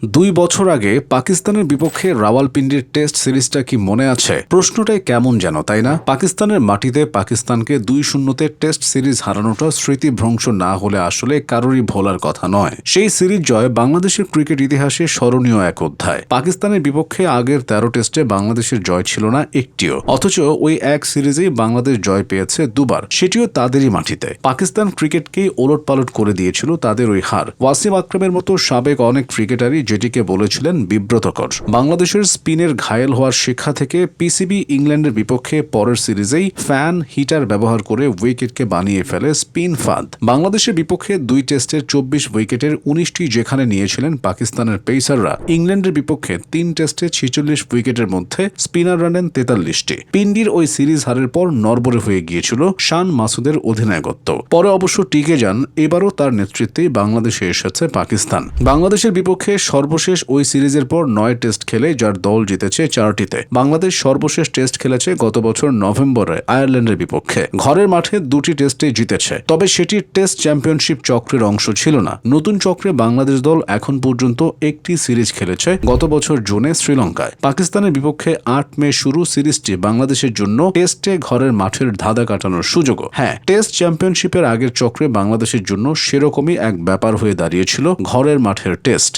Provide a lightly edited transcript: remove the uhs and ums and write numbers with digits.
2 বছর আগে পাকিস্তানের বিপক্ষে রাওয়ালপিন্ডির টেস্ট সিরিজটা কি মনে আছে? প্রশ্নটাই কেমন যেন, তাই না? পাকিস্তানের মাটিতে পাকিস্তানকে 2-0 টেস্ট সিরিজ হারানোটা স্মৃতিভ্রংশ না হলে আসলে কারোরই ভোলার কথা নয়। সেই সিরিজ জয় বাংলাদেশের ক্রিকেট ইতিহাসে স্মরণীয় এক অধ্যায়। পাকিস্তানের বিপক্ষে আগের 13 টেস্টে বাংলাদেশের জয় ছিল না একটিও, অথচ ওই এক সিরিজেই বাংলাদেশ জয় পেয়েছে দুবার, সেটিও তাদেরই মাটিতে। পাকিস্তান ক্রিকেটকেই ওলটপালট করে দিয়েছিল তাদের ওই হার। ওয়াসিম আকরামের মতো সাবেক অনেক ক্রিকেটারই যেটিকে বলেছিলেন বিব্রতকর। বাংলাদেশের স্পিনের ঘায়েল হওয়ার শিক্ষা থেকে পিসিবি ইংল্যান্ডের বিপক্ষে পরের সিরিজেই ফ্যান হিটার ব্যবহার করে উইকেটকে বানিয়ে ফেলে স্পিন ফাঁদ। বাংলাদেশের বিপক্ষে 2 টেস্টের 24 উইকেটের 19টি যেখানে নিয়েছিলেন পাকিস্তানের পেসাররা, ইংল্যান্ডের বিপক্ষে 3 টেস্টে 46 উইকেটের মধ্যে স্পিনাররা নেন 43টি। পিন্ডির ওই সিরিজ হারের পর নড়বড়ে হয়ে গিয়েছিল শান মাসুদের অধিনায়কত্ব। পরে অবশ্য টিকে যান। এবারও তার নেতৃত্বেই বাংলাদেশে এসেছে পাকিস্তান। বাংলাদেশের বিপক্ষে সর্বশেষ ওই সিরিজের পর 9 টেস্ট খেলে যার দল জিতেছে 4টিতে। বাংলাদেশ সর্বশেষ টেস্ট খেলেছে গত বছর নভেম্বরে আয়ারল্যান্ডের বিপক্ষে। ঘরের মাঠে 2টি টেস্টে জিতেছে, তবে সেটি টেস্ট চ্যাম্পিয়নশিপ চক্রের অংশ ছিল না। নতুন চক্রে বাংলাদেশ দল এখন পর্যন্ত একটি সিরিজ খেলেছে, গত বছর জুনে শ্রীলঙ্কায়। পাকিস্তানের বিপক্ষে 8 মে শুরু সিরিজটি বাংলাদেশের জন্য টেস্টে ঘরের মাঠের ধাঁধা কাটানোর সুযোগও। হ্যাঁ, টেস্ট চ্যাম্পিয়নশিপের আগের চক্রে বাংলাদেশের জন্য সেরকমই এক ব্যাপার হয়ে দাঁড়িয়েছিল ঘরের মাঠের টেস্ট।